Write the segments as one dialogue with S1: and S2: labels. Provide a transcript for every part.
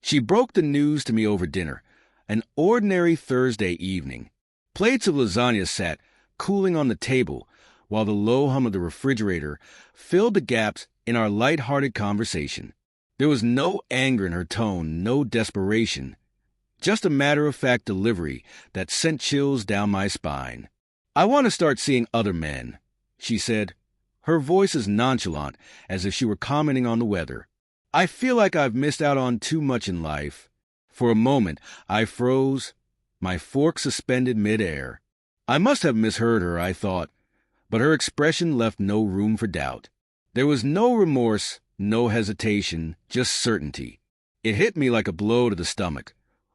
S1: She broke the news to me over dinner, an ordinary Thursday evening. Plates of lasagna sat cooling on the table, while the low hum of the refrigerator filled the gaps in our light-hearted conversation. There was no anger in her tone, no desperation, just a matter-of-fact delivery that sent chills down my spine. "I want to start seeing other men," she said, her voice as nonchalant as if she were commenting on the weather. "I feel like I've missed out on too much in life." For a moment, I froze, my fork suspended mid-air. I must have misheard her, I thought, but her expression left no room for doubt. There was no remorse, no hesitation, just certainty. It hit me like a blow to the stomach,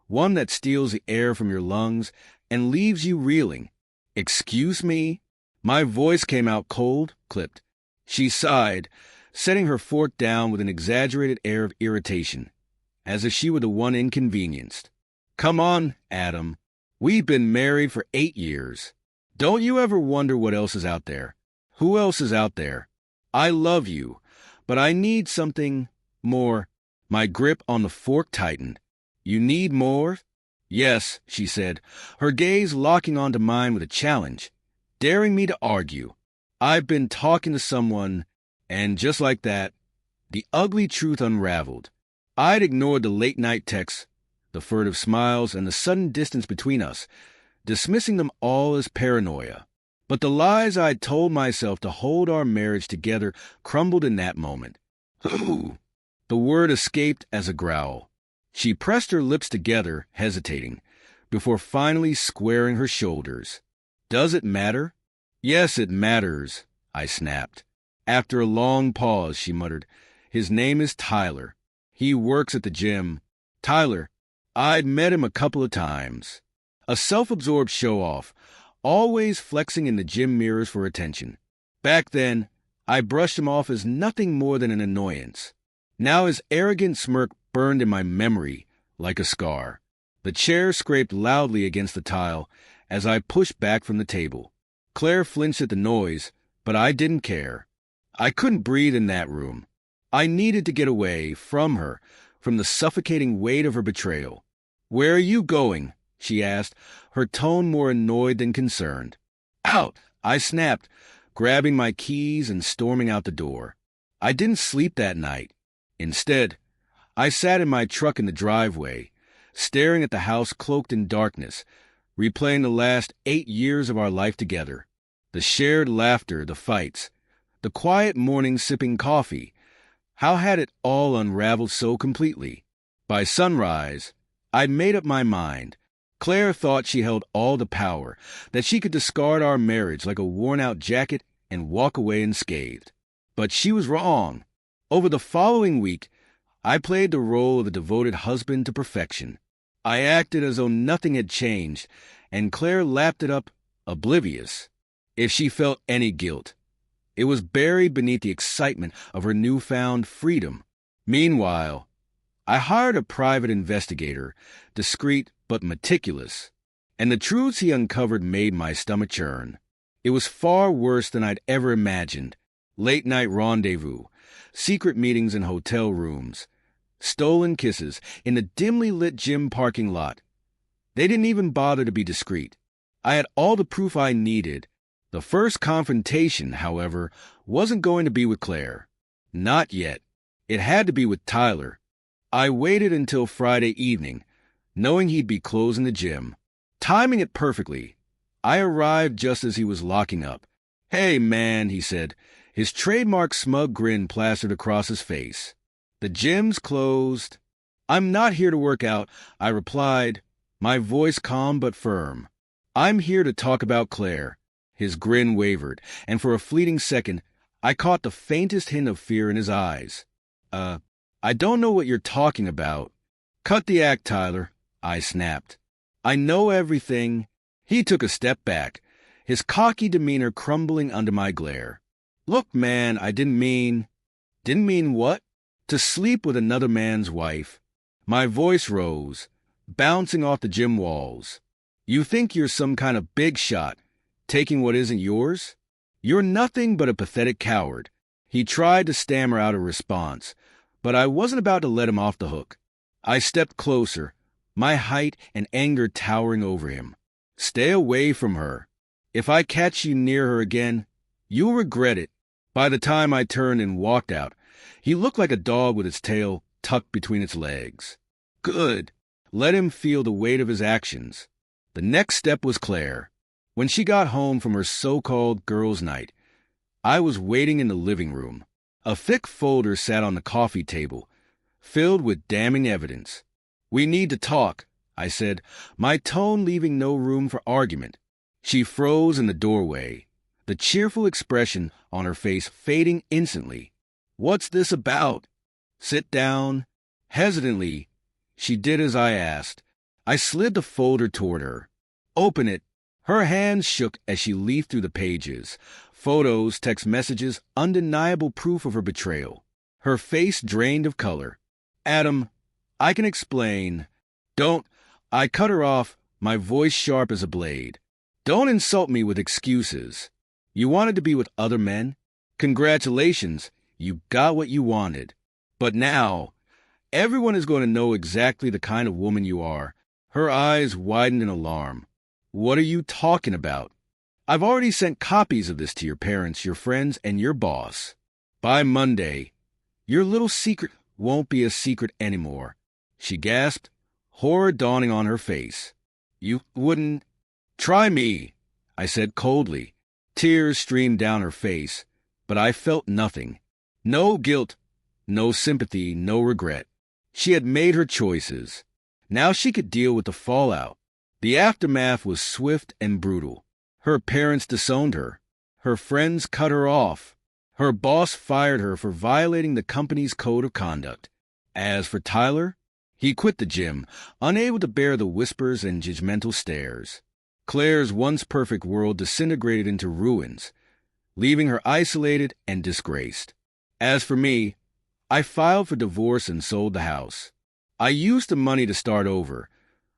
S1: one that steals the air from your lungs and leaves you reeling. "Excuse me?" My voice came out cold, clipped. She sighed, setting her fork down with an exaggerated air of irritation, as if she were the one inconvenienced. "Come on, Adam. We've been married for 8 years. Don't you ever wonder what else is out there? Who else is out there? I love you, but I need something more." My grip on the fork tightened. "You need more?" "Yes," she said, her gaze locking onto mine with a challenge, daring me to argue. "I've been talking to someone," and just like that, the ugly truth unraveled. I'd ignored the late-night texts, the furtive smiles, and the sudden distance between us, dismissing them all as paranoia. But the lies I'd told myself to hold our marriage together crumbled in that moment. "Ooh." The word escaped as a growl. She pressed her lips together, hesitating, before finally squaring her shoulders. "Does it matter?" "Yes, it matters," I snapped. After a long pause, she muttered, "His name is Tyler. He works at the gym." Tyler. I'd met him a couple of times. A self-absorbed show-off, always flexing in the gym mirrors for attention. Back then, I brushed him off as nothing more than an annoyance. Now his arrogant smirk burned in my memory like a scar. The chair scraped loudly against the tile as I pushed back from the table. Claire flinched at the noise, but I didn't care. I couldn't breathe in that room. I needed to get away from her, from the suffocating weight of her betrayal. "Where are you going?" she asked, her tone more annoyed than concerned. "Out!" I snapped, grabbing my keys and storming out the door. I didn't sleep that night. Instead, I sat in my truck in the driveway, staring at the house cloaked in darkness, replaying the last 8 years of our life together. The shared laughter, the fights, the quiet mornings sipping coffee. How had it all unraveled so completely? By sunrise, I'd made up my mind. Claire thought she held all the power, that she could discard our marriage like a worn-out jacket and walk away unscathed. But she was wrong. Over the following week, I played the role of the devoted husband to perfection. I acted as though nothing had changed, and Claire lapped it up, oblivious. If she felt any guilt, it was buried beneath the excitement of her newfound freedom. Meanwhile, I hired a private investigator, discreet but meticulous, and the truths he uncovered made my stomach churn. It was far worse than I'd ever imagined. Late-night rendezvous, secret meetings in hotel rooms, stolen kisses in the dimly lit gym parking lot. They didn't even bother to be discreet. I had all the proof I needed. The first confrontation, however, wasn't going to be with Claire. Not yet. It had to be with Tyler. I waited until Friday evening, knowing he'd be closing the gym. Timing it perfectly, I arrived just as he was locking up. "Hey, man," he said, his trademark smug grin plastered across his face. "The gym's closed." "I'm not here to work out," I replied, my voice calm but firm. "I'm here to talk about Claire." His grin wavered, and for a fleeting second, I caught the faintest hint of fear in his eyes. I don't know what you're talking about." "Cut the act, Tyler," I snapped. "I know everything." He took a step back, his cocky demeanor crumbling under my glare. "Look, man, I didn't mean..." "Didn't mean what?" "To sleep with another man's wife." My voice rose, bouncing off the gym walls. "You think you're some kind of big shot, taking what isn't yours? You're nothing but a pathetic coward." He tried to stammer out a response, but I wasn't about to let him off the hook. I stepped closer, my height and anger towering over him. "Stay away from her. If I catch you near her again, you'll regret it." By the time I turned and walked out, he looked like a dog with its tail tucked between its legs. Good. Let him feel the weight of his actions. The next step was Claire. When she got home from her so-called girls' night, I was waiting in the living room. A thick folder sat on the coffee table, filled with damning evidence. "We need to talk," I said, my tone leaving no room for argument. She froze in the doorway, the cheerful expression on her face fading instantly. "What's this about?" "Sit down." Hesitantly, she did as I asked. I slid the folder toward her. "Open it." Her hands shook as she leafed through the pages. Photos, text messages, undeniable proof of her betrayal. Her face drained of color. "Adam, I can explain." "Don't." I cut her off, my voice sharp as a blade. "Don't insult me with excuses. You wanted to be with other men? Congratulations, you got what you wanted. But now, everyone is going to know exactly the kind of woman you are." Her eyes widened in alarm. "What are you talking about?" "I've already sent copies of this to your parents, your friends, and your boss. By Monday, your little secret won't be a secret anymore." She gasped, horror dawning on her face. "You wouldn't—" "Try me," I said coldly. Tears streamed down her face, but I felt nothing. No guilt, no sympathy, no regret. She had made her choices. Now she could deal with the fallout. The aftermath was swift and brutal. Her parents disowned her. Her friends cut her off. Her boss fired her for violating the company's code of conduct. As for Tyler, he quit the gym, unable to bear the whispers and judgmental stares. Claire's once perfect world disintegrated into ruins, leaving her isolated and disgraced. As for me, I filed for divorce and sold the house. I used the money to start over,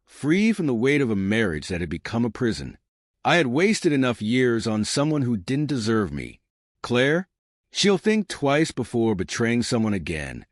S1: free from the weight of a marriage that had become a prison. I had wasted enough years on someone who didn't deserve me. Claire, she'll think twice before betraying someone again.